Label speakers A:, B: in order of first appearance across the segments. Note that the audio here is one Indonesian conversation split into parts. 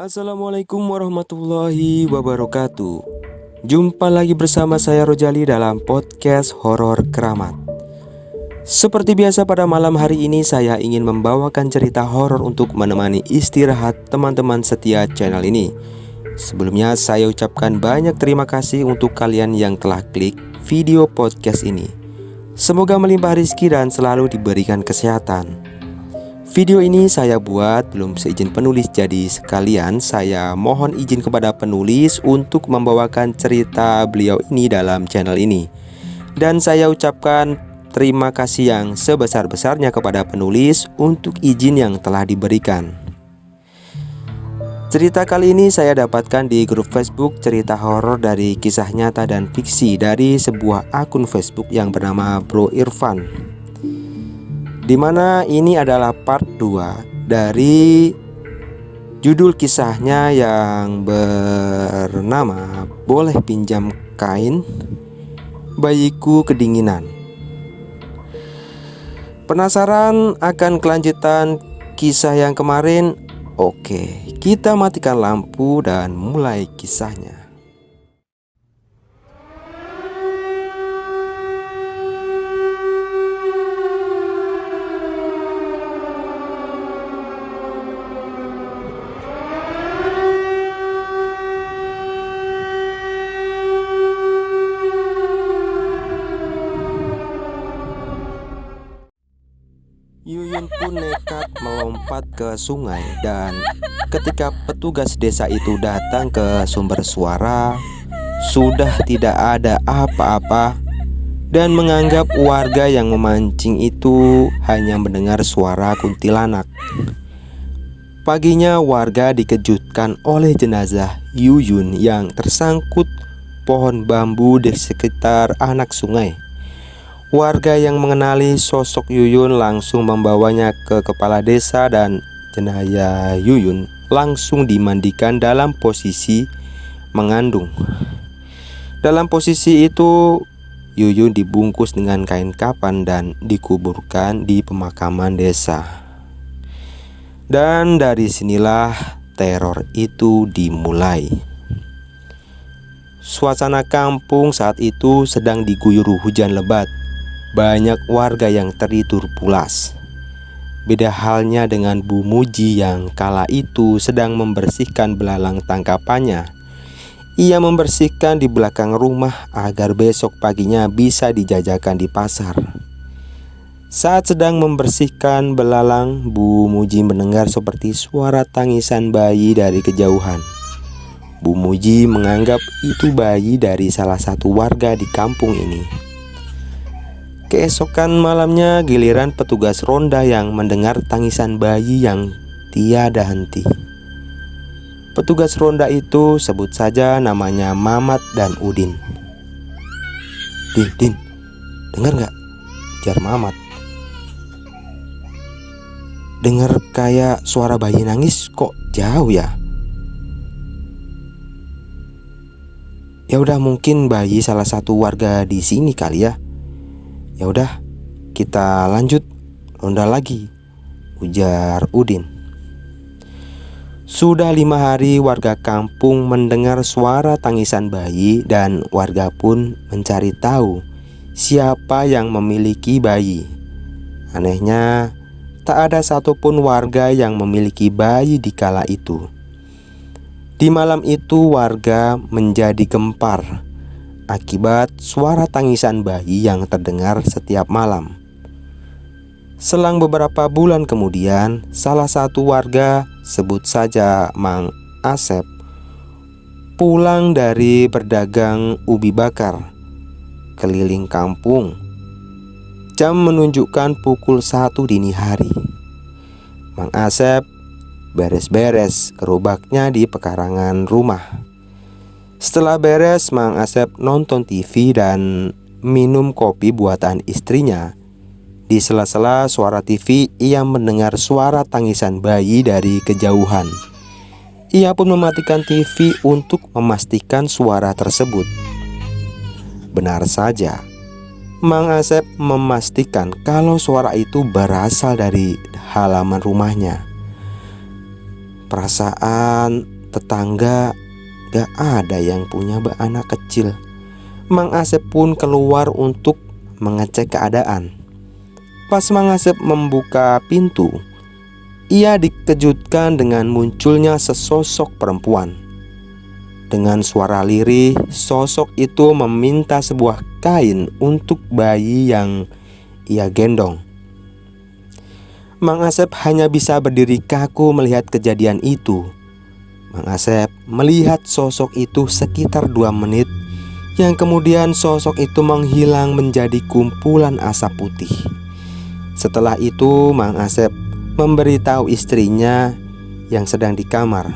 A: Assalamualaikum warahmatullahi wabarakatuh. Jumpa lagi bersama saya Rojali dalam podcast Horor Keramat. Seperti biasa pada malam hari ini saya ingin membawakan cerita horor untuk menemani istirahat teman-teman setia channel ini. Sebelumnya saya ucapkan banyak terima kasih untuk kalian yang telah klik video podcast ini. Semoga melimpah rezeki dan selalu diberikan kesehatan. Video ini saya buat belum seizin penulis, jadi sekalian saya mohon izin kepada penulis untuk membawakan cerita beliau ini dalam channel ini. Dan saya ucapkan terima kasih yang sebesar-besarnya kepada penulis untuk izin yang telah diberikan. Cerita kali ini saya dapatkan di grup Facebook cerita horor dari kisah nyata dan fiksi dari sebuah akun Facebook yang bernama Bro Irfan. Dimana ini adalah part 2 dari judul kisahnya yang bernama Boleh Pinjam Kain, Bayiku Kedinginan. Penasaran akan kelanjutan kisah yang kemarin? Oke, kita matikan lampu dan mulai kisahnya. Yuyun pun nekat melompat ke sungai, dan ketika petugas desa itu datang ke sumber suara, sudah tidak ada apa-apa dan menganggap warga yang memancing itu hanya mendengar suara kuntilanak. Paginya warga dikejutkan oleh jenazah Yuyun yang tersangkut pohon bambu di sekitar anak sungai. Warga yang mengenali sosok Yuyun langsung membawanya ke kepala desa dan jenazah Yuyun langsung dimandikan dalam posisi mengandung. Dalam posisi itu Yuyun dibungkus dengan kain kafan dan dikuburkan di pemakaman desa. Dan dari sinilah teror itu dimulai. Suasana kampung saat itu sedang diguyur hujan lebat. Banyak warga yang tertidur pulas. Beda halnya dengan Bu Muji yang kala itu sedang membersihkan belalang tangkapannya. Ia membersihkan di belakang rumah agar besok paginya bisa dijajakan di pasar. Saat sedang membersihkan belalang, Bu Muji mendengar seperti suara tangisan bayi dari kejauhan. Bu Muji menganggap itu bayi dari salah satu warga di kampung ini. Keesokan malamnya giliran petugas ronda yang mendengar tangisan bayi yang tiada henti. Petugas ronda itu sebut saja namanya Mamat dan Udin. Din, dengar gak? Jar Mamat. Dengar kayak suara bayi nangis, kok jauh ya? Ya udah, mungkin bayi salah satu warga di sini kali ya. Ya udah, kita lanjut ronda lagi, ujar Udin. Sudah 5 hari warga kampung mendengar suara tangisan bayi dan warga pun mencari tahu siapa yang memiliki bayi. Anehnya, tak ada satupun warga yang memiliki bayi di kala itu. Di malam itu warga menjadi gempar akibat suara tangisan bayi yang terdengar setiap malam. Selang beberapa bulan kemudian, salah satu warga, sebut saja Mang Asep, pulang dari berdagang ubi bakar keliling kampung. Jam menunjukkan pukul 1 dini hari. Mang Asep beres-beres gerobaknya di pekarangan rumah. Setelah beres, Mang Asep nonton TV dan minum kopi buatan istrinya. Di sela-sela suara TV, ia mendengar suara tangisan bayi dari kejauhan. Ia pun mematikan TV untuk memastikan suara tersebut. Benar saja, Mang Asep memastikan kalau suara itu berasal dari halaman rumahnya. Perasaan tetangga gak ada yang punya anak kecil. Mang Asep pun keluar untuk mengecek keadaan. Pas Mang Asep membuka pintu, ia dikejutkan dengan munculnya sesosok perempuan. Dengan suara lirih, sosok itu meminta sebuah kain untuk bayi yang ia gendong. Mang Asep hanya bisa berdiri kaku melihat kejadian itu. Mang Asep melihat sosok itu sekitar 2 menit, yang kemudian sosok itu menghilang menjadi kumpulan asap putih. Setelah itu Mang Asep memberitahu istrinya yang sedang di kamar.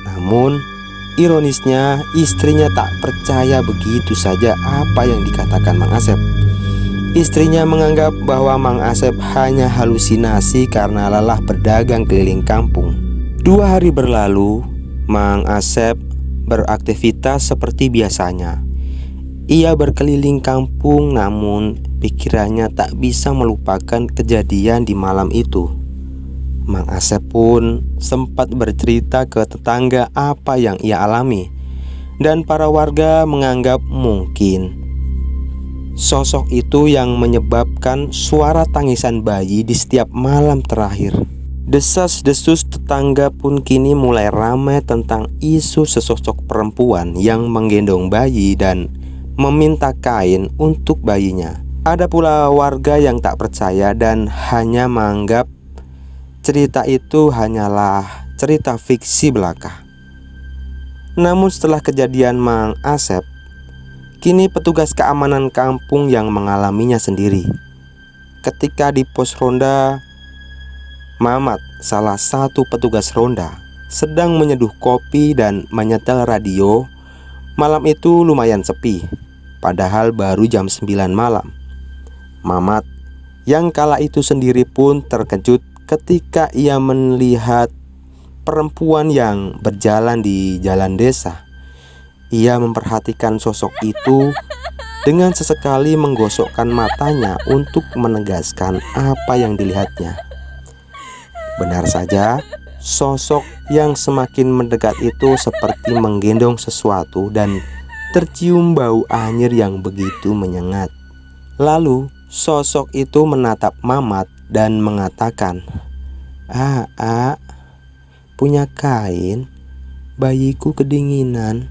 A: Namun ironisnya istrinya tak percaya begitu saja apa yang dikatakan Mang Asep. Istrinya menganggap bahwa Mang Asep hanya halusinasi karena lelah berdagang keliling kampung. 2 hari berlalu, Mang Asep beraktivitas seperti biasanya. Ia berkeliling kampung, namun pikirannya tak bisa melupakan kejadian di malam itu. Mang Asep pun sempat bercerita ke tetangga apa yang ia alami, dan para warga menganggap mungkin sosok itu yang menyebabkan suara tangisan bayi di setiap malam terakhir. Desas-desus tetangga pun kini mulai ramai tentang isu sesosok perempuan yang menggendong bayi dan meminta kain untuk bayinya. Ada pula warga yang tak percaya dan hanya menganggap cerita itu hanyalah cerita fiksi belaka. Namun setelah kejadian Mang Asep, kini petugas keamanan kampung yang mengalaminya sendiri. Ketika di pos ronda, Mamat, salah satu petugas ronda, sedang menyeduh kopi dan menyetel radio. Malam itu lumayan sepi, padahal baru jam 9 malam. Mamat yang kala itu sendiri pun terkejut ketika ia melihat perempuan yang berjalan di jalan desa. Ia memperhatikan sosok itu dengan sesekali menggosokkan matanya untuk menegaskan apa yang dilihatnya. Benar saja, sosok yang semakin mendekat itu seperti menggendong sesuatu dan tercium bau anyir yang begitu menyengat. Lalu sosok itu menatap Mamat dan mengatakan, punya kain? Bayiku kedinginan."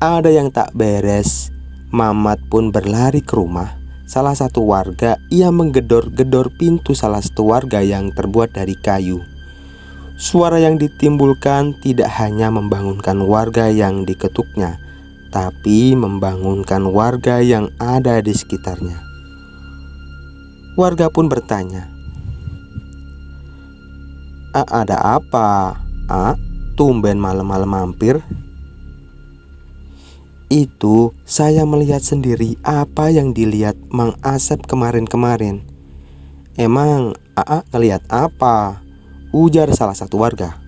A: Ada yang tak beres. Mamat pun berlari ke rumah salah satu warga. Ia menggedor-gedor pintu salah satu warga yang terbuat dari kayu. Suara yang ditimbulkan tidak hanya membangunkan warga yang diketuknya, tapi membangunkan warga yang ada di sekitarnya. Warga pun bertanya, "Ada apa? Tumben malam-malam mampir?" "Itu saya melihat sendiri apa yang dilihat Mang Asep kemarin-kemarin." "Emang ngelihat apa?" ujar salah satu warga.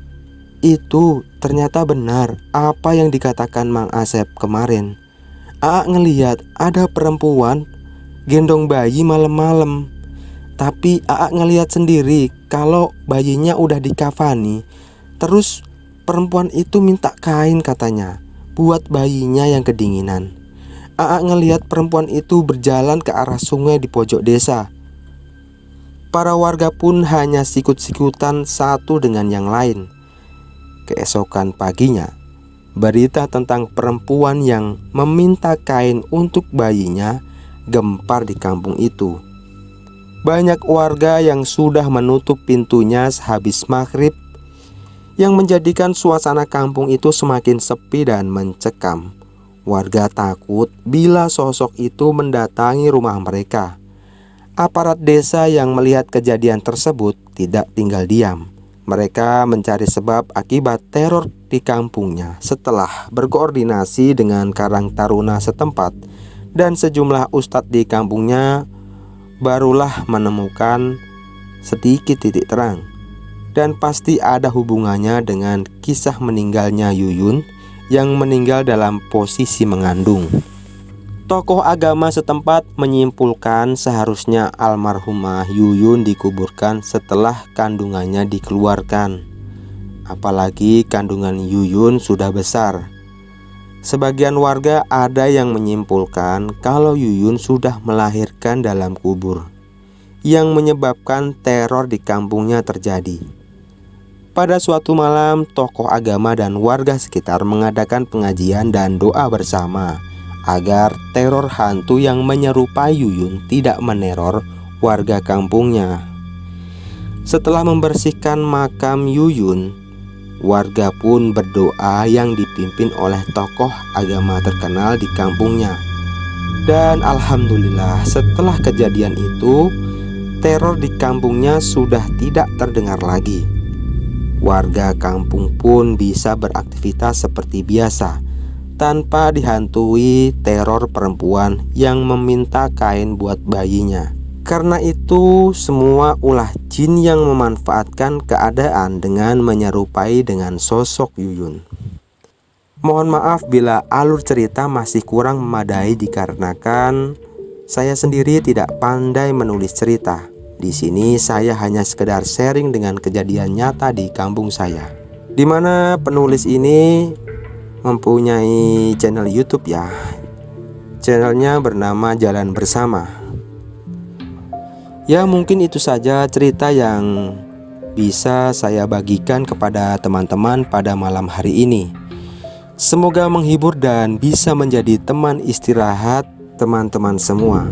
A: "Itu ternyata benar apa yang dikatakan Mang Asep kemarin. Ngelihat ada perempuan gendong bayi malam-malam. Tapi ngelihat sendiri kalau bayinya udah dikafani. Terus perempuan itu minta kain katanya buat bayinya yang kedinginan. Ngelihat perempuan itu berjalan ke arah sungai di pojok desa." Para warga pun hanya sikut-sikutan satu dengan yang lain. Keesokan paginya, berita tentang perempuan yang meminta kain untuk bayinya gempar di kampung itu. Banyak warga yang sudah menutup pintunya sehabis maghrib, yang menjadikan suasana kampung itu semakin sepi dan mencekam. Warga takut bila sosok itu mendatangi rumah mereka. Aparat desa yang melihat kejadian tersebut tidak tinggal diam. Mereka mencari sebab akibat teror di kampungnya. Setelah berkoordinasi dengan Karang Taruna setempat dan sejumlah ustadz di kampungnya, barulah menemukan sedikit titik terang. Dan pasti ada hubungannya dengan kisah meninggalnya Yuyun yang meninggal dalam posisi mengandung. Tokoh agama setempat menyimpulkan seharusnya almarhumah Yuyun dikuburkan setelah kandungannya dikeluarkan. apalagi kandungan Yuyun sudah besar. Sebagian warga ada yang menyimpulkan kalau Yuyun sudah melahirkan dalam kubur, yang menyebabkan teror di kampungnya terjadi. Pada suatu malam, tokoh agama dan warga sekitar mengadakan pengajian dan doa bersama agar teror hantu yang menyerupai Yuyun tidak meneror warga kampungnya. Setelah membersihkan makam Yuyun, warga pun berdoa yang dipimpin oleh tokoh agama terkenal di kampungnya. Dan alhamdulillah, setelah kejadian itu, teror di kampungnya sudah tidak terdengar lagi. Warga kampung pun bisa beraktivitas seperti biasa, tanpa dihantui teror perempuan yang meminta kain buat bayinya. Karena itu, semua ulah jin yang memanfaatkan keadaan dengan menyerupai dengan sosok Yuyun. Mohon maaf bila alur cerita masih kurang memadai dikarenakan saya sendiri tidak pandai menulis cerita. Di sini saya hanya sekedar sharing dengan kejadian nyata di kampung saya, di mana penulis ini mempunyai channel YouTube ya. Channelnya bernama Jalan Bersama. Ya, mungkin itu saja cerita yang bisa saya bagikan kepada teman-teman pada malam hari ini. Semoga menghibur dan bisa menjadi teman istirahat teman-teman semua.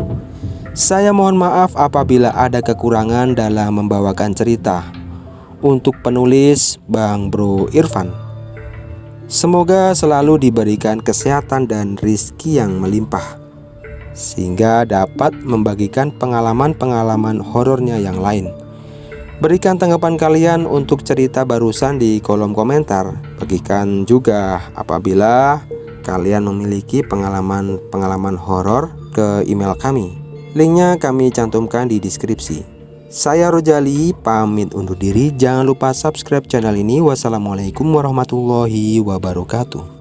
A: Saya mohon maaf apabila ada kekurangan dalam membawakan cerita. Untuk penulis Bang Bro Irfan, semoga selalu diberikan kesehatan dan rizki yang melimpah, sehingga dapat membagikan pengalaman-pengalaman horornya yang lain. Berikan tanggapan kalian untuk cerita barusan di kolom komentar. Bagikan juga apabila kalian memiliki pengalaman horor ke email kami. Linknya kami cantumkan di deskripsi. Saya Rojali pamit undur diri. Jangan lupa subscribe channel ini. Wassalamualaikum warahmatullahi wabarakatuh.